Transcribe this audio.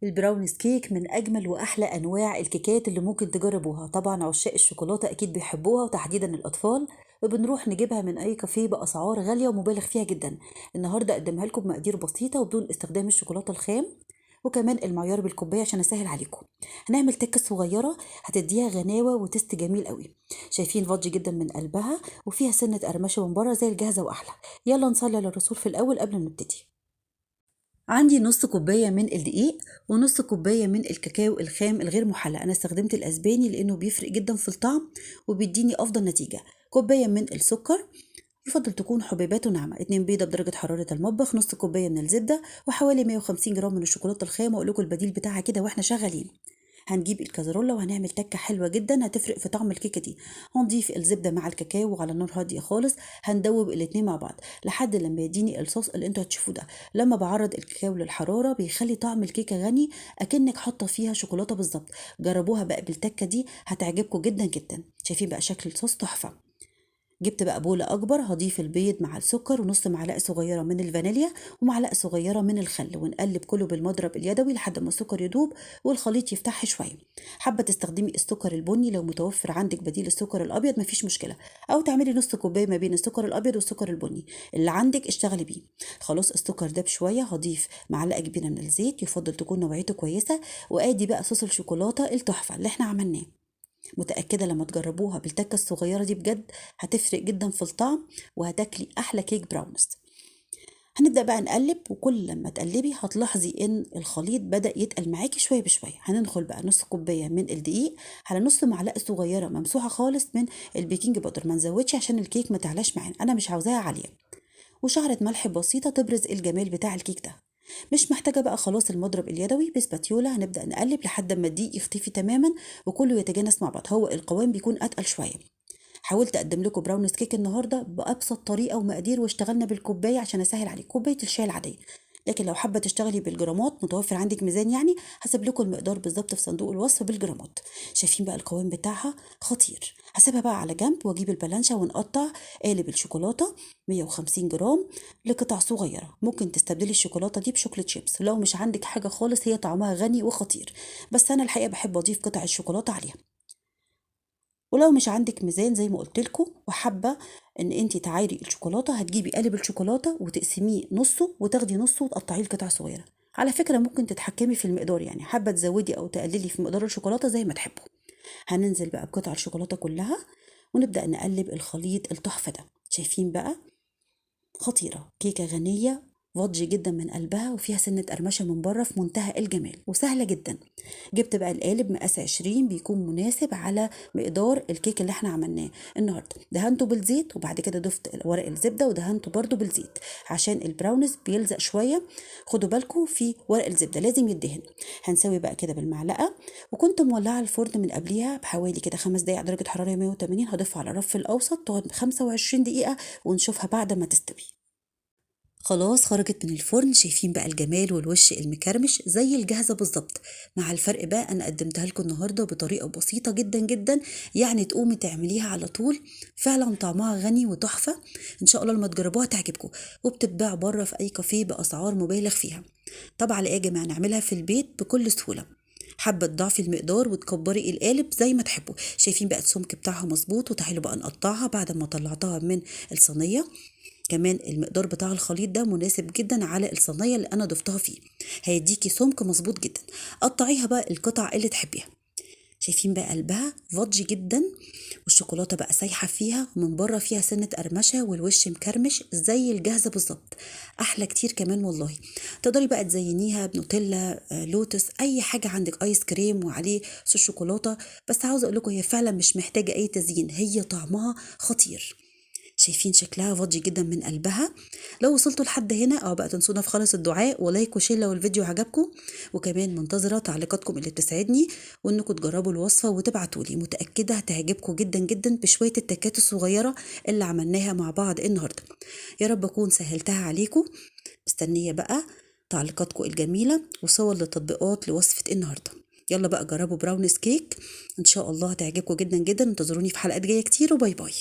البراونيز كيك من أجمل وأحلى أنواع الكيكات اللي ممكن تجربوها. طبعا عشاق الشوكولاتة أكيد بيحبوها وتحديدا الأطفال، وبنروح نجيبها من أي كافيه بأسعار غالية ومبالغ فيها جدا. النهاردة أقدمها لكم بمقادير بسيطة وبدون استخدام الشوكولاتة الخام، وكمان المعيار بالكوباية عشان أسهل عليكم. هنعمل تكة صغيرة هتديها غناوة وتست جميل قوي. شايفين فادجي جدا من قلبها وفيها سنة قرمشة من بره زي الجاهزة وأحلى. يلا نصلي على الرسول في الأول قبل ما نبتدي. عندي نص كوباية من الدقيق ونص كوباية من الكاكاو الخام الغير محلى. أنا استخدمت الأسباني لأنه بيفرق جدا في الطعم وبيديني أفضل نتيجة. كوباية من السكر، يفضل تكون حبيباته ناعمة. 2 بيضة بدرجة حرارة المطبخ، نص كوباية من الزبدة، وحوالي 150 جرام من الشوكولاتة الخام. وأقول لكم البديل بتاعها كده واحنا شغالين. هنجيب الكازرولة وهنعمل تكة حلوة جدا هتفرق في طعم الكيكة دي. هنضيف الزبدة مع الكاكاو على نار هادية خالص، هندوب الاتنين مع بعض لحد لما يديني الصوص اللي انتوا هتشوفوه ده. لما بعرض الكاكاو للحرارة بيخلي طعم الكيكة غني اكنك حاطة فيها شوكولاتة بالظبط. جربوها بقى بالتكة دي هتعجبكم جدا جدا. شايفين بقى شكل الصوص تحفة. جبت بقى بولة أكبر، هضيف البيض مع السكر ونص معلقة صغيرة من الفانيليا ومعلقة صغيرة من الخل، ونقلب كله بالمضرب اليدوي لحد ما السكر يدوب والخليط يفتح شوية. حابة تستخدمي السكر البني، لو متوفر عندك بديل السكر الأبيض مفيش مشكلة، أو تعملي نص كوباية ما بين السكر الأبيض والسكر البني اللي عندك اشتغلي بيه. خلاص السكر داب شوية، هضيف معلقة كبيرة من الزيت، يفضل تكون نوعيته كويسة، وآدي بقى صوص الشوكولاتة التحفة اللي احنا عملناه. متأكدة لما تجربوها بالتكة الصغيرة دي بجد هتفرق جدا في الطعم وهتاكلي أحلى كيك براونز. هنبدأ بقى نقلب، وكل لما تقلبي هتلاحظي ان الخليط بدأ يتقل معاكي شوية بشوية. هندخل بقى نص كوباية من الدقيق على نص معلقة صغيرة ممسوحة خالص من البيكنج باودر. ما نزودش عشان الكيك ما تعلاش معانا، انا مش عاوزاها عالية. وشعرة ملح بسيطة تبرز الجمال بتاع الكيك ده. مش محتاجة بقى خلاص المضرب اليدوي بسباتيولا. هنبدأ نقلب لحد ما الدقيق يختفي تماما وكله يتجانس مع بعض. هو القوام بيكون أتقل شوية. حاولت أقدم لكم براونيز كيك النهاردة بأبسط طريقة ومقادير، واشتغلنا بالكوباية عشان أسهل عليك، كوباية الشاي العادية. لكن لو حابة تشتغلي بالجرامات، متوفر عندك ميزان يعني، هسيب لكم المقدار بالظبط في صندوق الوصف بالجرامات. شايفين بقى القوام بتاعها خطير. هسيبها بقى على جنب واجيب البلانشة ونقطع قالب الشوكولاتة 150 جرام لقطع صغيرة. ممكن تستبدلي الشوكولاتة دي بشوكولاتة شيبس لو مش عندك حاجة خالص، هي طعمها غني وخطير، بس أنا الحقيقة بحب أضيف قطع الشوكولاتة عليها. ولو مش عندك ميزان زي ما قلت لكم وحابه ان انت تعايري الشوكولاته، هتجيبي قالب الشوكولاته وتقسميه نصه وتاخدي نصه وتقطعيه لقطع صغيره. على فكره ممكن تتحكمي في المقدار، يعني حابه تزودي او تقللي في مقدار الشوكولاته زي ما تحبوا. هننزل بقى بقطع الشوكولاته كلها ونبدا نقلب الخليط التحفه ده. شايفين بقى خطيرة، كيكة غنية فضجي جدا من قلبها وفيها سنة قرمشة من بره في منتهى الجمال وسهلة جدا. جبت بقى القالب مقاس 20 بيكون مناسب على مقدار الكيك اللي احنا عملناه النهارده. دهنته بالزيت وبعد كده ضفت ورق الزبدة ودهنته برضو بالزيت عشان البراونيز بيلزق شوية. خدوا بالكم في ورق الزبدة لازم يدهن. هنسوي بقى كده بالمعلقة، وكنت مولعة الفرن من قبليها بحوالي كده 5 دقايق على درجة حرارة 180. هضيفها على الرف الأوسط تقعد 25 دقيقة ونشوفها بعد ما تستوي. خلاص خرجت من الفرن. شايفين بقى الجمال والوش المكرمش زي الجاهزة بالظبط. مع الفرق بقى انا قدمتها لكم النهاردة بطريقة بسيطة جدا جدا، يعني تقومي تعمليها على طول. فعلا طعمها غني وتحفة. ان شاء الله لما تجربوها تعجبكم. وبتتباع بره في اي كافيه باسعار مبالغ فيها. طبعا يا جماعة نعملها في البيت بكل سهولة. حابة تضعفي المقدار وتكبري القالب زي ما تحبوا. شايفين بقى السمك بتاعها مظبوط. وتعالوا بقى نقطعها بعد ما طلعتها من الصينية. كمان المقدار بتاع الخليط ده مناسب جدا على الصينيه اللي انا ضفتها فيه، هيديكي سمك مظبوط جدا. قطعيها بقى القطع اللي تحبيها. شايفين بقى قلبها فضجي جدا، والشوكولاته بقى سايحه فيها ومن بره فيها سنه قرمشه والوش مكرمش زي الجاهزه بالظبط. احلى كتير كمان والله. تقدري بقى تزينيها بنوتيلا، لوتس، اي حاجه عندك، ايس كريم وعليه صوص شوكولاته. بس عاوزه اقول لكم هي فعلا مش محتاجه اي تزيين، هي طعمها خطير. شايفين شكلها فاضي جدا من قلبها. لو وصلتوا لحد هنا او بقى تنسونا في خالص الدعاء ولايك وشير لو الفيديو عجبكم، وكمان منتظره تعليقاتكم اللي بتسعدني، وانكم تجربوا الوصفه وتبعتولي. متاكده هتعجبكم جدا جدا بشويه التكات الصغيره اللي عملناها مع بعض النهارده. يا رب اكون سهلتها عليكم. مستنيه بقى تعليقاتكم الجميله وصور للتطبيقات لوصفه النهارده. يلا بقى جربوا براونيز كيك، ان شاء الله هتعجبكم جدا جدا. انتظروني في حلقات جايه كتير، وباي باي.